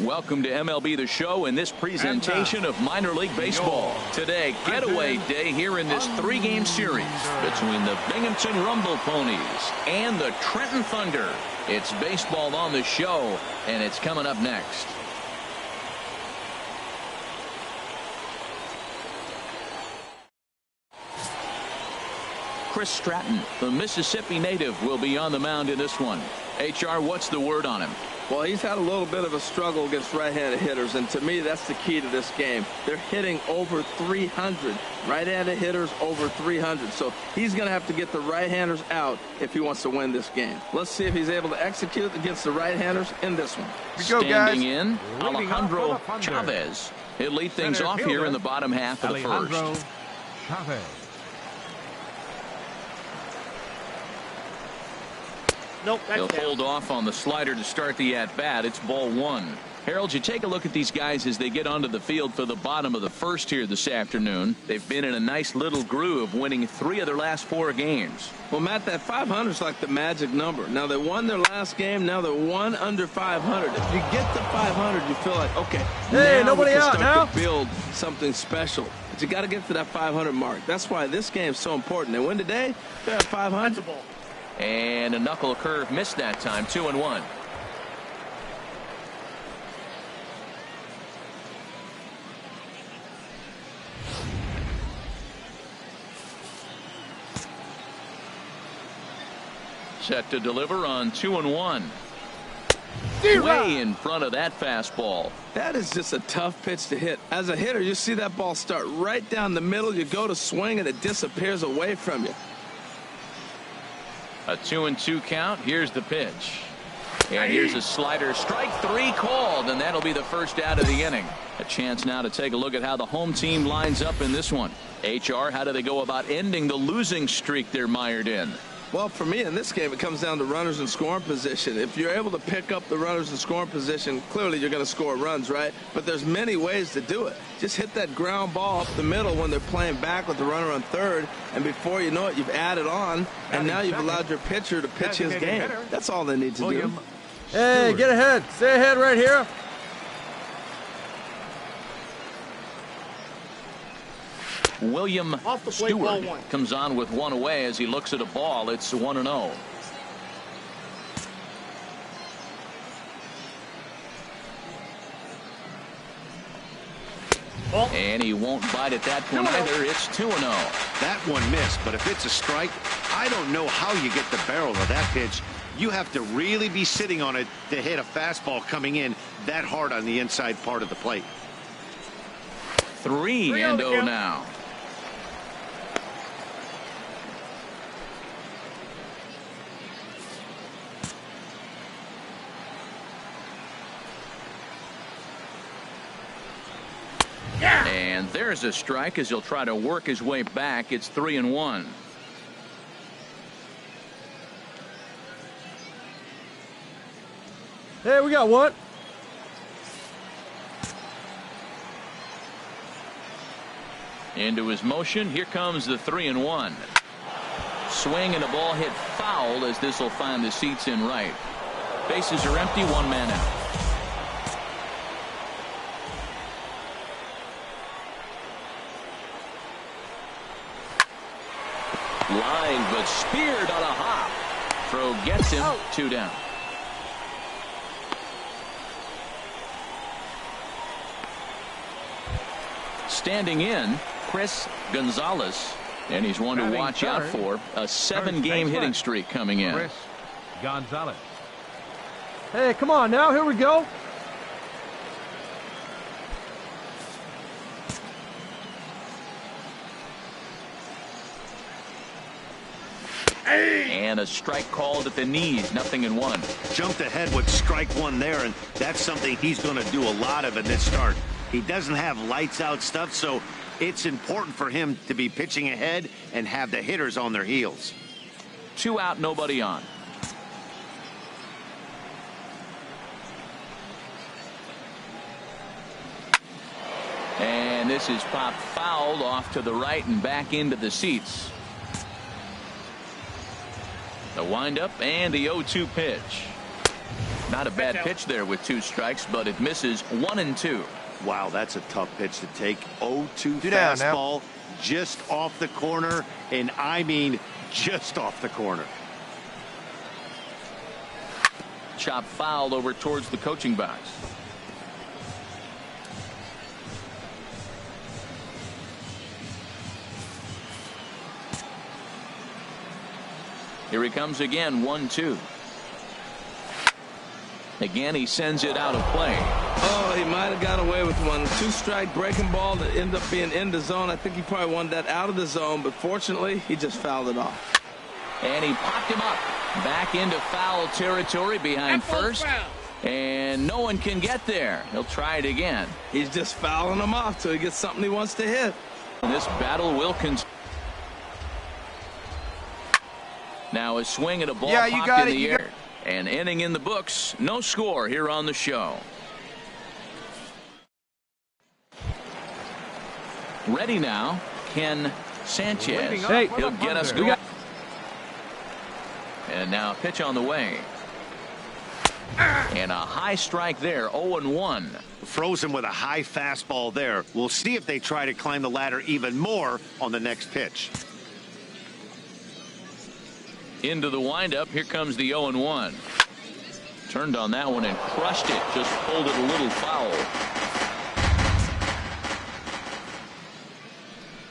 Welcome to MLB The Show in this presentation of minor league baseball. Today, getaway day here in this three-game series between the Binghamton Rumble Ponies and the Trenton Thunder. It's baseball on the show, and it's coming up next. Chris Stratton, the Mississippi native, will be on the mound in this one. HR, what's the word on him? Well, he's had a little bit of a struggle against right-handed hitters, and to me, that's the key to this game. They're hitting over 300. Right-handed hitters over 300. So he's going to have to get the right-handers out if he wants to win this game. Let's see if he's able to execute against the right-handers in this one. Standing in, Alejandro Chavez. He'll lead things off here in the bottom half of the first. Chavez. Nope, He'll hold off on the slider to start the at-bat. It's ball one. Harold, you take a look at these guys as they get onto the field for the bottom of the first here this afternoon. They've been in a nice little groove, winning 3 of their last 4 games. Well, Matt, that 500 is like the magic number. Now, they won their last game. Now they're 1 under 500. If you get to 500, you feel like, okay, hey, now nobody we can out start now. to build something special. But you got to get to that 500 mark. That's why this game is so important. They win today, they're at 500. And a knuckle curve missed that time. 2-1. Set to deliver on 2-1. Way in front of that fastball. That is just a tough pitch to hit. As a hitter, you see that ball start right down the middle. You go to swing and it disappears away from you. A 2-2 count. Here's the pitch. And here's a slider. Strike 3 called, and that'll be the first out of the inning. A chance now to take a look at how the home team lines up in this one. HR, how do they go about ending the losing streak they're mired in? Well, for me in this game, it comes down to runners in scoring position. If you're able to pick up the runners in scoring position, clearly you're going to score runs, right? But there's many ways to do it. Just hit that ground ball up the middle when they're playing back with the runner on third, and before you know it, you've added on, and now you've allowed your pitcher to pitch his game. That's all they need to do. Hey, get ahead. Stay ahead right here. William Stewart comes on with 1 away as he looks at a ball. It's 1-0. And he won't bite at that point either. It's 2-0. That one missed, but if it's a strike, I don't know how you get the barrel of that pitch. You have to really be sitting on it to hit a fastball coming in that hard on the inside part of the plate. 3-0 now. And there's a strike as he'll try to work his way back. It's 3-1. Hey, we got one. Into his motion. Here comes the 3-1. Swing and a ball hit foul as this will find the seats in right. Bases are empty. 1 man out. Line, but speared on a hop. Throw gets him. 2 down. Standing in, Chris Gonzalez, and he's one to watch out for. A 7-game hitting streak coming in. Chris Gonzalez. Hey, come on now. Here we go. And a strike called at the knees. 0-1. Jumped ahead with strike 1 there, and that's something he's going to do a lot of in this start. He doesn't have lights out stuff, so it's important for him to be pitching ahead and have the hitters on their heels. 2 out, nobody on. And this is popped fouled off to the right and back into the seats. The windup and the 0-2 pitch. Not a bad pitch there with 2 strikes, but it misses 1-2. Wow, that's a tough pitch to take. 0-2 down fastball just off the corner, and I mean just off the corner. Chop foul over towards the coaching box. Here he comes again, 1-2. Again, he sends it out of play. Oh, he might have got away with one. 2-strike breaking ball that ended up being in the zone. I think he probably wanted that out of the zone, but fortunately, he just fouled it off. And he popped him up back into foul territory behind first. And no one can get there. He'll try it again. He's just fouling him off till he gets something he wants to hit. And this battle will continue. Now a swing at a ball popped in the air. An inning in the books. No score here on the show. Ready now, Ken Sanchez. Hey, he'll get us going. And now a pitch on the way. And a high strike there, 0-1. Froze him with a high fastball there. We'll see if they try to climb the ladder even more on the next pitch. Into the windup. Here comes the 0-1. Turned on that one and crushed it. Just pulled it a little foul.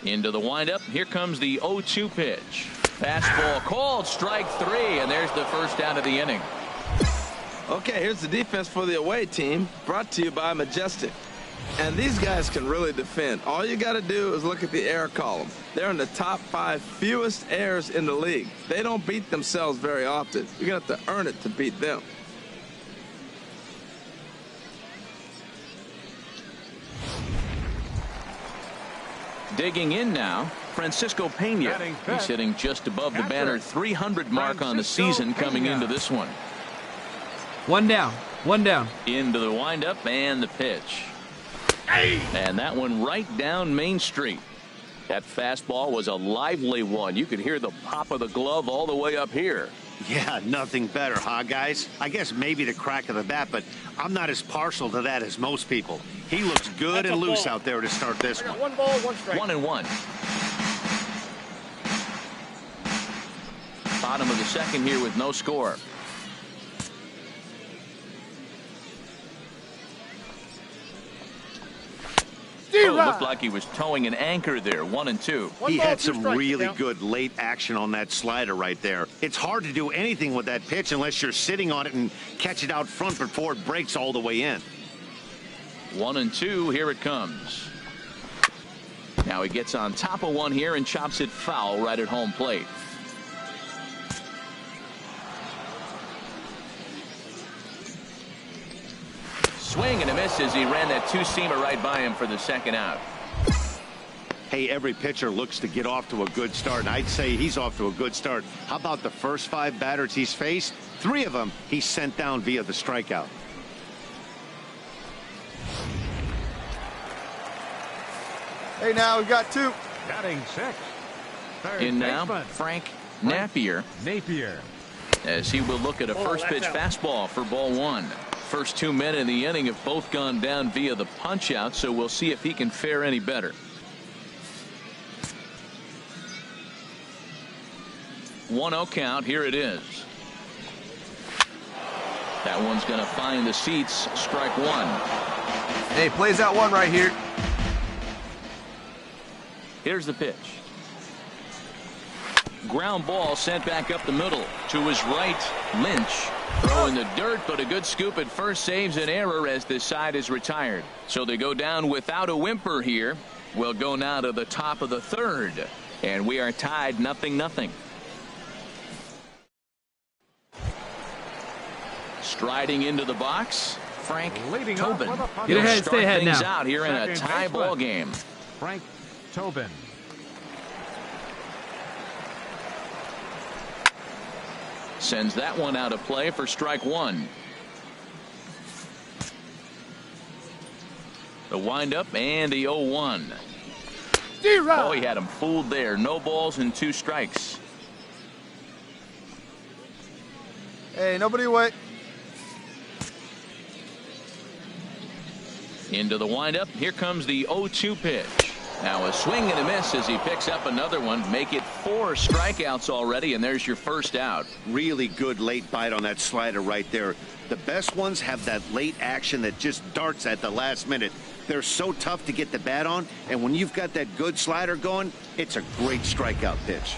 Into the windup. Here comes the 0-2 pitch. Fastball called, strike 3, and there's the first out of the inning. Okay, here's the defense for the away team, brought to you by Majestic. And these guys can really defend. All you got to do is look at the error column. They're in the top 5 fewest errors in the league. They don't beat themselves very often. You're going to have to earn it to beat them. Digging in now, Francisco Pena. He's hitting just above the banner 300 mark on the season coming into this one. 1 down. 1 down. Into the windup and the pitch. And that one right down Main Street. That fastball was a lively one. You could hear the pop of the glove all the way up here. Yeah, nothing better, huh, guys? I guess maybe the crack of the bat, but I'm not as partial to that as most people. He looks good and loose out there to start this one. 1 ball, 1 strike. 1-1. Bottom of the second here with no score. Oh, looked like he was towing an anchor there. 1-2. He had some really good late action on that slider right there. It's hard to do anything with that pitch unless you're sitting on it and catch it out front before it breaks all the way in. 1-2. Here it comes. Now he gets on top of one here and chops it foul right at home plate. Swing and a miss as he ran that 2-seamer right by him for the second out. Hey, every pitcher looks to get off to a good start, and I'd say he's off to a good start. How about the first 5 batters he's faced? 3 of them he sent down via the strikeout. Hey, now we've got 2. Batting 6. In now, Frank Napier. As he will look at a first pitch fastball for ball 1. First 2 men in the inning have both gone down via the punch out, so we'll see if he can fare any better. 1-0 count. Here it is. That one's going to find the seats. Strike 1. Hey, plays out 1 right here. Here's the pitch. Ground ball sent back up the middle to his right. Lynch throwing the dirt, but a good scoop at first saves an error as this side is retired. So they go down without a whimper here. We'll go now to the top of the 3rd, and we are tied 0-0. Striding into the box, Frank Tobin. Get ahead, stay ahead things now. out here in a tie ball game. Frank Tobin. Sends that one out of play for strike 1. The windup and the 0-1. Oh, he had him fooled there. No balls and 2 strikes. Hey, nobody wait. Into the windup. Here comes the 0-2 pitch. Now a swing and a miss as he picks up another one. Make it 4 strikeouts already, and there's your first out. Really good late bite on that slider right there. The best ones have that late action that just darts at the last minute. They're so tough to get the bat on, and when you've got that good slider going, it's a great strikeout pitch.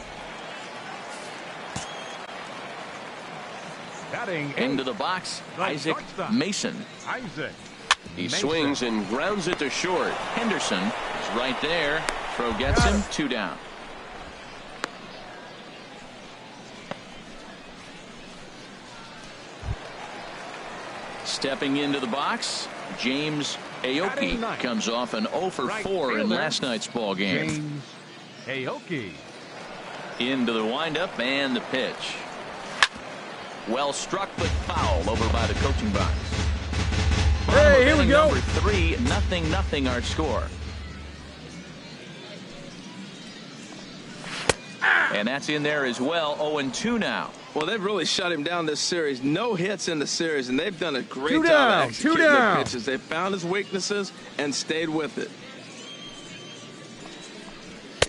Into the box, Isaac Mason. He swings and grounds it to short. Henderson is right there. Throw gets him. 2 down. Stepping into the box, James Aoki comes off an 0 for 4 in last night's ball game. James Aoki. Into the windup and the pitch. Well struck but foul over by the coaching box. Hey, here we go. Number 3, 0-0 our score. And that's in there as well. 0-2 now. Well, they've really shut him down this series. No hits in the series, and they've done a great job of Two executing their down. pitches. They found his weaknesses and stayed with it.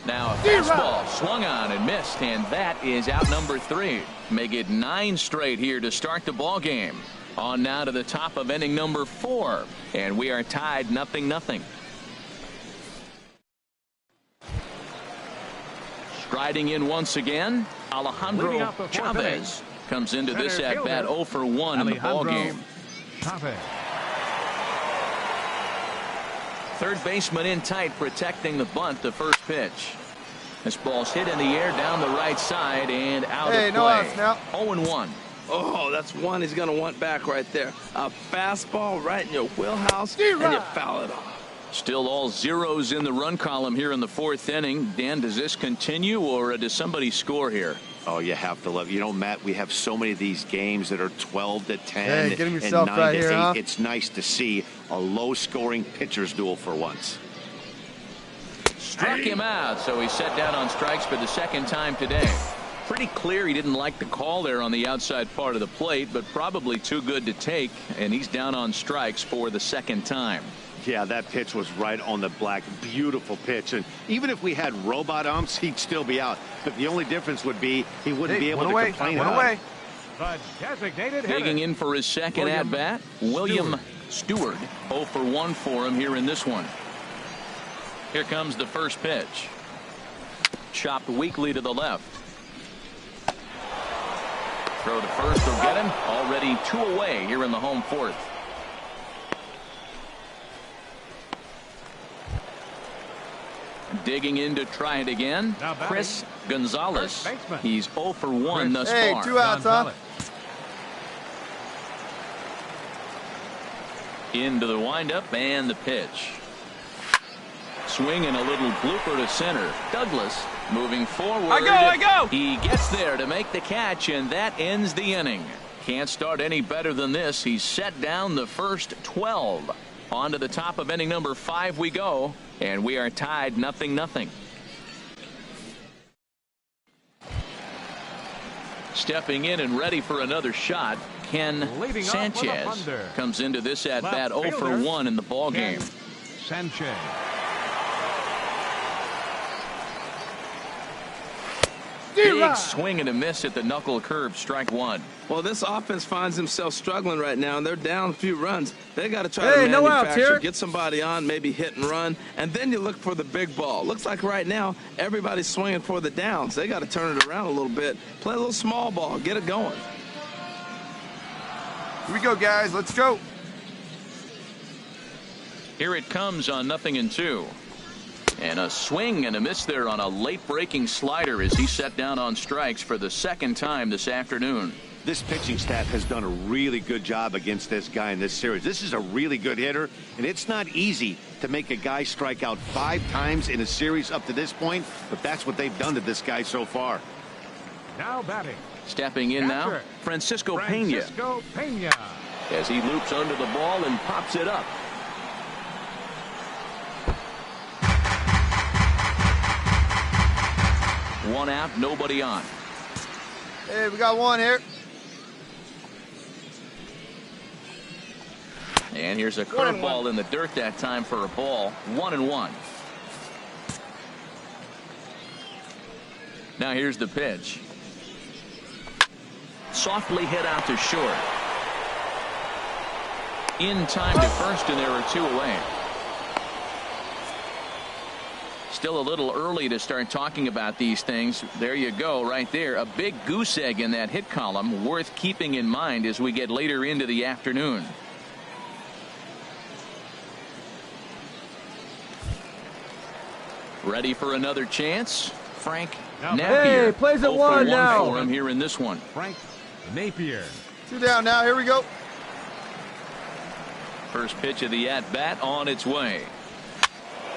Now a fastball swung on and missed, and that is out number 3. Make it 9 straight here to start the ball game. On now to the top of inning number 4, and we are tied 0-0. Striding in once again, Alejandro Chavez comes into this at bat 0 for 1 in the ball game. Third baseman in tight, protecting the bunt. The first pitch. This ball's hit in the air down the right side and out of play. No outs now. 0-1. Oh, that's one he's going to want back right there. A fastball right in your wheelhouse, and you foul it off. Still all zeros in the run column here in the 4th inning. Dan, does this continue, or does somebody score here? Oh, you have to love. You know, Matt, we have so many of these games that are 12-10 Hey, get him and yourself 9-8. right here, huh? It's nice to see a low-scoring pitcher's duel for once. Struck him out, so he's set down on strikes for the 2nd time today. Pretty clear he didn't like the call there on the outside part of the plate, but probably too good to take, and he's down on strikes for the 2nd time. Yeah, that pitch was right on the black. Beautiful pitch. And even if we had robot umps, he'd still be out. But the only difference would be he wouldn't be able to complain about it. Digging in for his 2nd at-bat, William Stewart. 0 for 1 for him here in this one. Here comes the first pitch. Chopped weakly to the left. Throw to first will get him. Already 2 away here in the home 4th. Digging in to try it again, Chris Gonzalez. He's 0 for 1 thus far. 2 outs, huh? Into the windup and the pitch. Swing and a little blooper to center. Douglas moving forward. I go! He gets there to make the catch, and that ends the inning. Can't start any better than this. He's set down the first 12. On to the top of inning number 5 we go, and we are tied 0-0. Stepping in and ready for another shot, Ken Sanchez comes into this at bat 0 for 1 in the ball game. Sanchez. Big swing and a miss at the knuckle curve, strike 1. Well, this offense finds himself struggling right now, and they're down a few runs. They got to try to no outs manufacture, here. get somebody on, maybe hit and run, and then you look for the big ball. Looks like right now everybody's swinging for the downs. They got to turn it around a little bit, play a little small ball, get it going. Here we go, guys. Let's go. Here it comes on 0-2. And a swing and a miss there on a late breaking slider as he set down on strikes for the 2nd time this afternoon. This pitching staff has done a really good job against this guy in this series. This is a really good hitter, and it's not easy to make a guy strike out 5 times in a series up to this point, but that's what they've done to this guy so far. Now batting. Stepping in now, Francisco Pena. As he loops under the ball and pops it up. One out, nobody on. Hey, we got one here. And here's a curveball in the dirt that time for a ball. 1-1. Now here's the pitch. Softly hit out to short. In time to first, and there are 2 away. Still a little early to start talking about these things. There you go, right there. A big goose egg in that hit column, worth keeping in mind as we get later into the afternoon. Ready for another chance? Frank Napier. Hey, plays at 1 now. For him here in this one. Frank Napier. 2 down now. Here we go. First pitch of the at-bat on its way.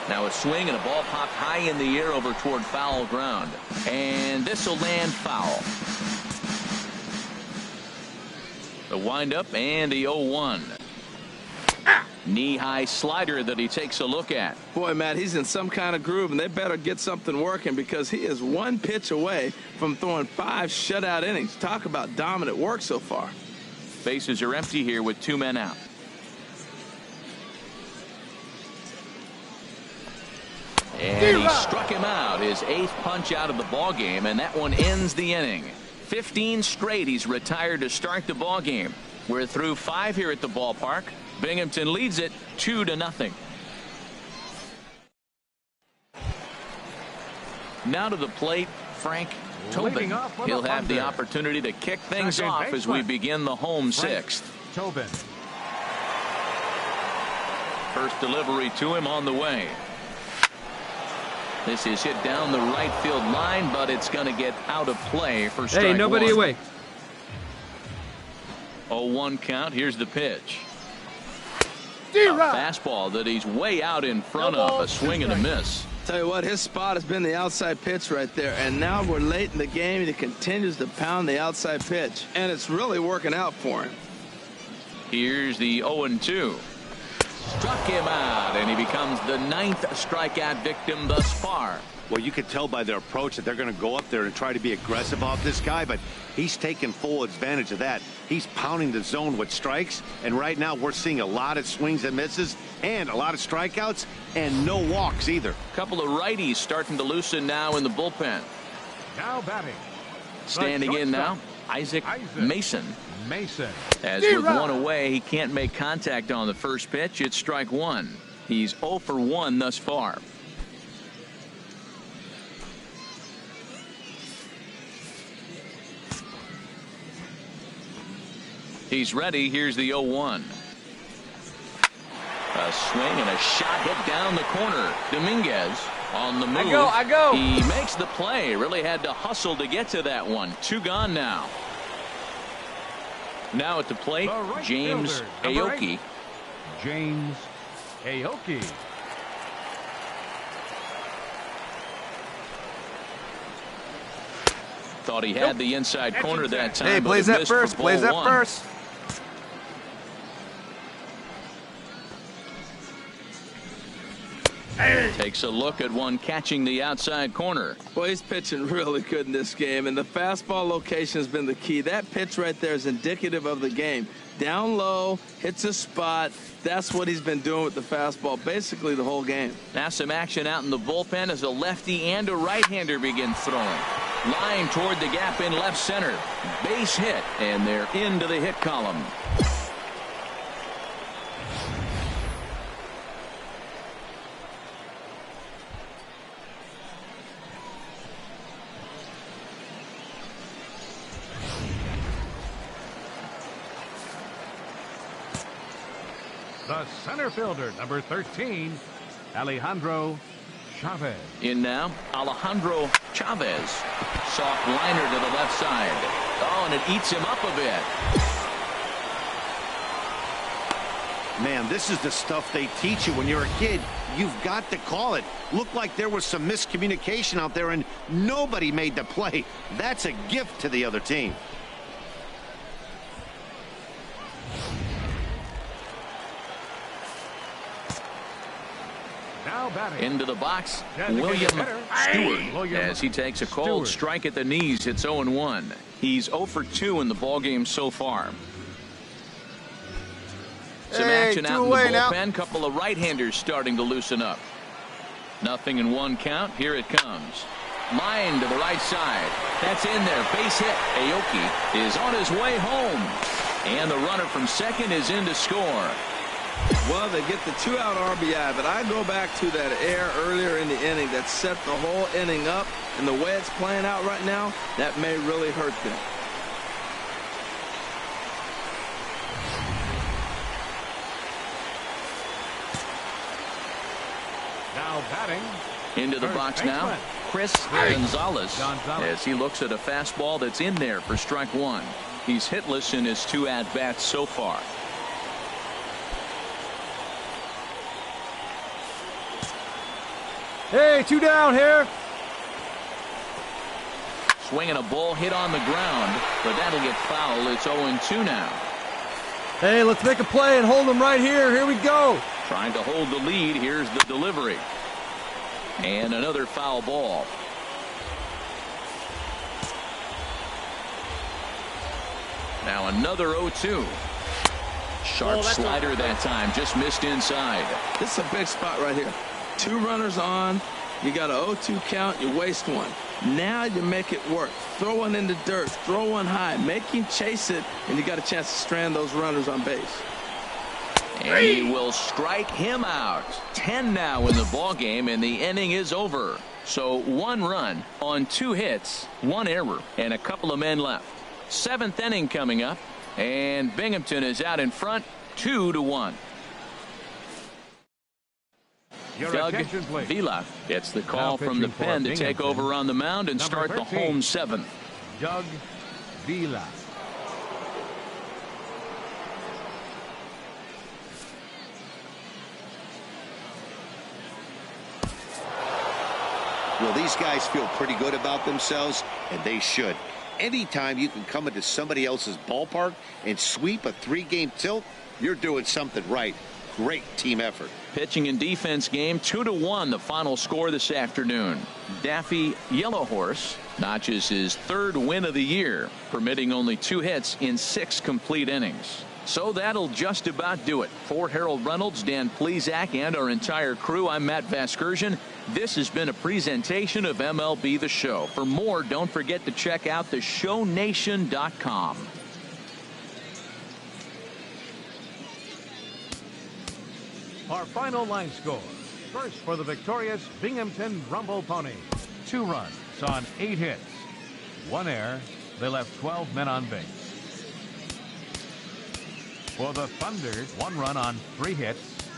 Now a swing and a ball popped high in the air over toward foul ground. And this will land foul. The windup and the 0-1. Knee-high slider that he takes a look at. Boy, Matt, he's in some kind of groove, and they better get something working because he is 1 pitch away from throwing 5 shutout innings. Talk about dominant work so far. Bases are empty here with 2 men out. And he struck him out, his 8th punch out of the ball game, and that one ends the inning. 15 straight he's retired to start the ball game. We're through 5 here at the ballpark. Binghamton leads it 2-0. Now to the plate, Frank Tobin. He'll have the opportunity to kick things off as we begin the home 6th. Tobin. First delivery to him on the way. This is hit down the right field line, but it's going to get out of play for strike 1. Hey, nobody away. 0-1 count. Here's the pitch. A fastball that he's way out in front of. A swing and a miss. Tell you what, his spot has been the outside pitch right there, and now we're late in the game and he continues to pound the outside pitch, and it's really working out for him. Here's the 0-2. Struck him out, and he becomes the 9th strikeout victim thus far. Well, you could tell by their approach that they're going to go up there and try to be aggressive off this guy, but he's taking full advantage of that. He's pounding the zone with strikes, and right now we're seeing a lot of swings and misses and a lot of strikeouts and no walks either. A couple of righties starting to loosen now in the bullpen. Now batting. Standing in now, Isaac Mason. As D-Rock. with 1 away, he can't make contact on the first pitch. It's strike 1. He's 0 for 1 thus far. He's ready. Here's the 0-1. A swing and a shot hit down the corner. Dominguez on the move. I go. He makes the play. Really had to hustle to get to that one. 2 gone now. Now at the plate, Right James fielder, Aoki. James Aoki. Thought he had the inside corner that time. Hey, but plays it that missed for first. ball Plays that 1. first. Takes a look at one catching the outside corner. Well, he's pitching really good in this game, and the fastball location has been the key. That pitch right there is indicative of the game. Down low, hits a spot. That's what he's been doing with the fastball basically the whole game. Now some action out in the bullpen as a lefty and a right-hander begin throwing. Line toward the gap in left center. Base hit, and they're into the hit column. The center fielder, number 13, Alejandro Chavez. In now, Alejandro Chavez. Soft liner to the left side. Oh, and it eats him up a bit. Man, this is the stuff they teach you when you're a kid. You've got to call it. Looked like there was some miscommunication out there, and nobody made the play. That's a gift to the other team. Now batting. Into the box, Designated William hitter, Stewart. William As he takes a cold Stewart. strike at the knees, it's 0-1. He's 0 for 2 in the ballgame so far. Some action out in the bullpen. Couple of right-handers starting to loosen up. Nothing in one count. Here it comes. Line to the right side. That's in there. Base hit. Aoki is on his way home. And the runner from second is in to score. Well, they get the 2-out RBI, but I go back to that error earlier in the inning that set the whole inning up, and the way it's playing out right now, that may really hurt them. Now batting. Into the box now, Chris Gonzalez, as he looks at a fastball that's in there for strike one. He's hitless in his 2 at-bats so far. Hey, 2 down here. Swinging a ball hit on the ground, but that'll get foul. It's 0-2 now. Hey, let's make a play and hold them right here. Here we go. Trying to hold the lead. Here's the delivery. And another foul ball. Now another 0-2. Sharp slider that time. Just missed inside. This is a big spot right here. 2 runners on. You got an 0-2 count. You waste one. Now you make it work. Throw one in the dirt. Throw one high. Make him chase it, and you got a chance to strand those runners on base. And he will strike him out. 10 now in the ball game, and the inning is over. So 1 run on 2 hits, 1 error, and a couple of men left. 7th inning coming up, and Binghamton is out in front, 2-1. Doug Vila gets the call from the pen to take over on the mound and start the home 7th. Doug Vila. Well, these guys feel pretty good about themselves, and they should. Anytime you can come into somebody else's ballpark and sweep a 3-game tilt, you're doing something right. Great team effort. Pitching and defense game, 2-1 the final score this afternoon. Daffy Yellow Horse notches his 3rd win of the year, permitting only 2 hits in 6 complete innings. So that'll just about do it. For Harold Reynolds, Dan Plesac, and our entire crew, I'm Matt Vasgersian. This has been a presentation of MLB The Show. For more, don't forget to check out theshownation.com. Our final line score. First for the victorious Binghamton Rumble Ponies. 2 runs on 8 hits. 1 error. They left 12 men on base. For the Thunder, 1 run on 3 hits.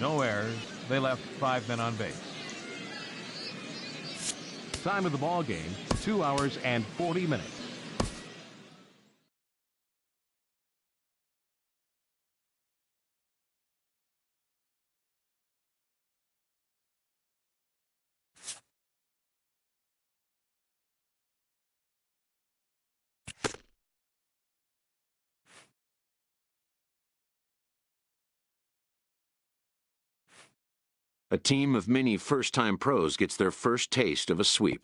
No errors. They left 5 men on base. Time of the ball game, 2 hours and 40 minutes. A team of many first-time pros gets their first taste of a sweep.